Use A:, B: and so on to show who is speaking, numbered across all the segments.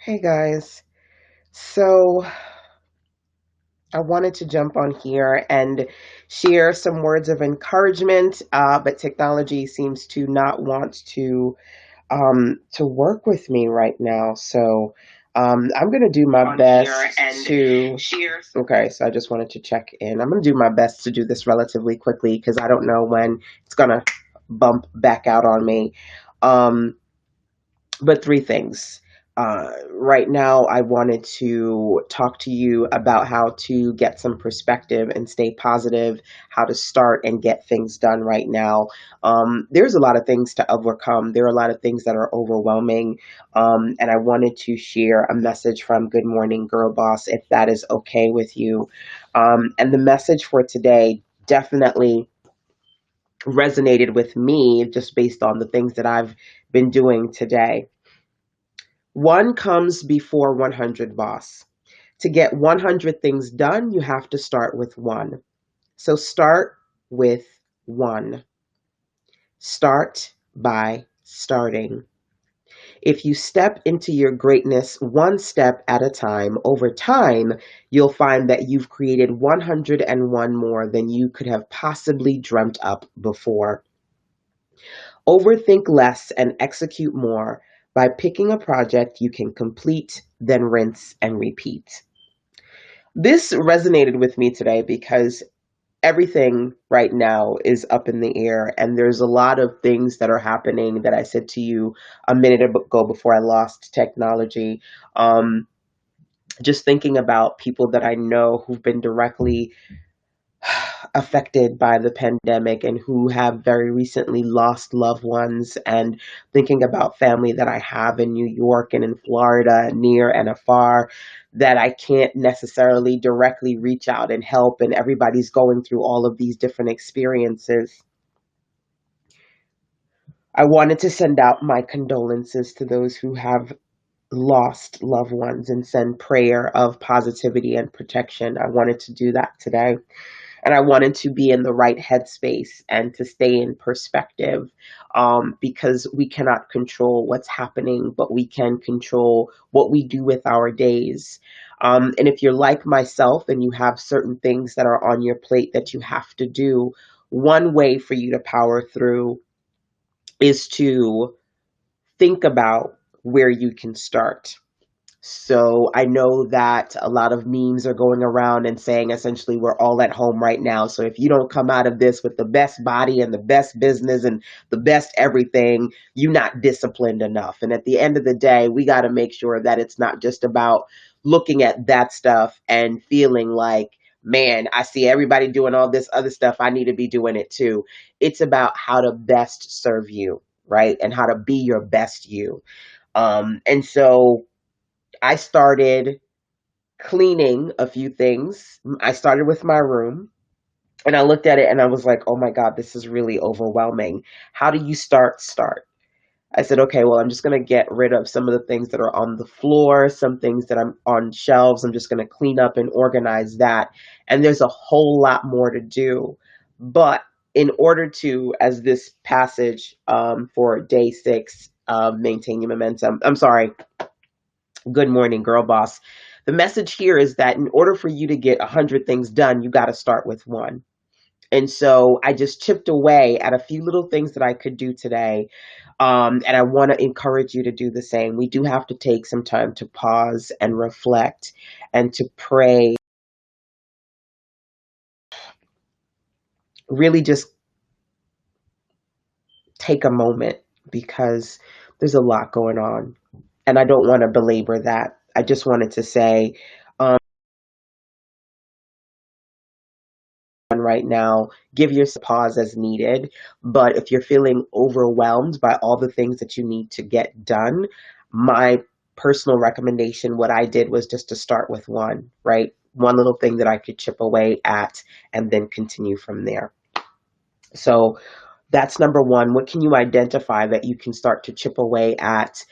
A: Hey guys, so I wanted to jump on here and share some words of encouragement, but technology seems to not want to work with me right now. So I'm gonna do my best to. Okay, so I just wanted to check in. I'm gonna do my best to do this relatively quickly because I don't know when it's gonna bump back out on me. Um, but three things. Right now, I wanted to talk to you about how to get some perspective and stay positive, how to start and get things done right now. There's a lot of things to overcome. There are a lot of things that are overwhelming. And I wanted to share a message from Good Morning Girl Boss, if that is okay with you. And the message for today definitely resonated with me just based on the things that I've been doing today. One comes before 100, boss. To get 100 things done, you have to start with one. So start with one. Start by starting. If you step into your greatness one step at a time, over time, you'll find that you've created 101 more than you could have possibly dreamt up before. Overthink less and execute more by picking a project you can complete, then rinse and repeat. This resonated with me today because everything right now is up in the air, and there's a lot of things that are happening that I said to you a minute ago before I lost technology. Um, just thinking about people that I know who've been directly affected by the pandemic and who have very recently lost loved ones, and thinking about family that I have in New York and in Florida, near and afar, that I can't necessarily directly reach out and help, and everybody's going through all of these different experiences. I wanted to send out my condolences to those who have lost loved ones and send prayer of positivity and protection. I wanted to do that today. And I wanted to be in the right headspace and to stay in perspective, because we cannot control what's happening, but we can control what we do with our days. And if you're like myself and you have certain things that are on your plate that you have to do, one way for you to power through is to think about where you can start. So I know that a lot of memes are going around and saying essentially we're all at home right now. So if you don't come out of this with the best body and the best business and the best everything, you're not disciplined enough. And at the end of the day, we got to make sure that it's not just about looking at that stuff and feeling like, man, I see everybody doing all this other stuff. I need to be doing it too. It's about how to best serve you, right? And how to be your best you. And so I started cleaning a few things. I started with my room and I looked at it and I was like, oh my God, this is really overwhelming. How do you start? Start. I said, okay, well, I'm just going to get rid of some of the things that are on the floor, some things that I'm on shelves. I'm just going to clean up and organize that. And there's a whole lot more to do. But in order to, as this passage for day 6, maintain your momentum, I'm sorry, Good Morning Girl Boss. The message here is that in order for you to get 100 things done, you got to start with one. And so I just chipped away at a few little things that I could do today. And I want to encourage you to do the same. We do have to take some time to pause and reflect and to pray. Really just take a moment because there's a lot going on. And I don't want to belabor that. I just wanted to say, right now, give yourself a pause as needed. But if you're feeling overwhelmed by all the things that you need to get done, my personal recommendation, what I did was just to start with one, right? One little thing that I could chip away at and then continue from there. So that's number one. What can you identify that you can start to chip away at,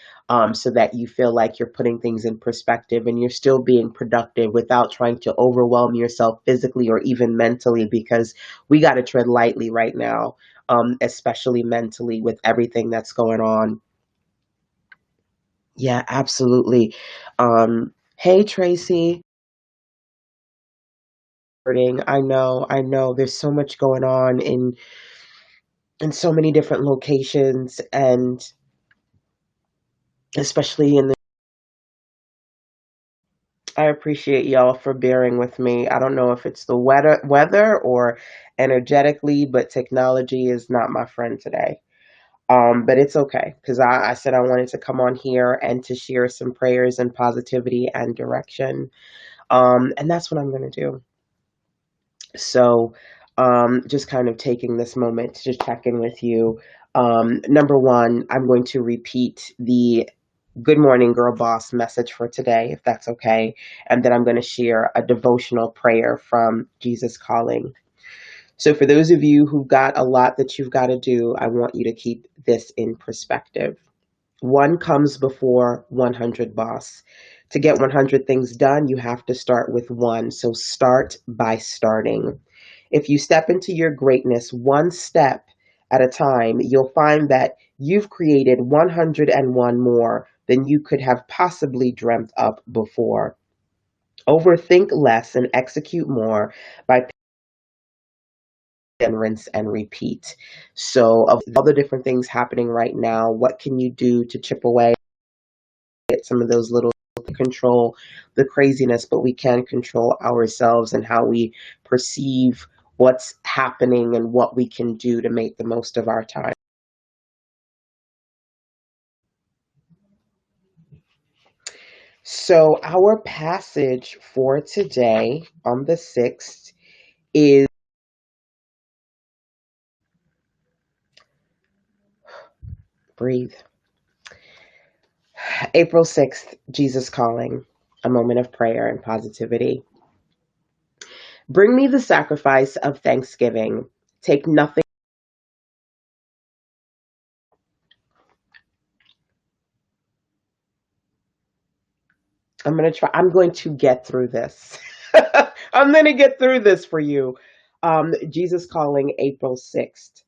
A: so that you feel like you're putting things in perspective and you're still being productive without trying to overwhelm yourself physically or even mentally, because we got to tread lightly right now, especially mentally with everything that's going on. Yeah, absolutely. Hey, Tracy. I know. There's so much going on in so many different locations, and especially in the. I appreciate y'all for bearing with me. I don't know if it's the weather or energetically, but technology is not my friend today. But it's okay because I said I wanted to come on here and to share some prayers and positivity and direction. And that's what I'm going to do. So, just kind of taking this moment to check in with you. Number one, I'm going to repeat the Good Morning Girl Boss message for today, if that's okay. And then I'm going to share a devotional prayer from Jesus Calling. So, for those of you who've got a lot that you've got to do, I want you to keep this in perspective. One comes before 100, boss. To get 100 things done, you have to start with one. So start by starting. If you step into your greatness one step at a time, you'll find that you've created 101 more than you could have possibly dreamt up before. Overthink less and execute more by and rinse and repeat. So, of all the different things happening right now, what can you do to chip away at some of those little control the craziness, but we can control ourselves and how we perceive what's happening and what we can do to make the most of our time. So, our passage for today on the 6th is breathe. April 6th, Jesus Calling, a moment of prayer and positivity. Bring me the sacrifice of thanksgiving. Take nothing. I'm going to get through this. I'm going to get through this for you. Jesus Calling, April 6th.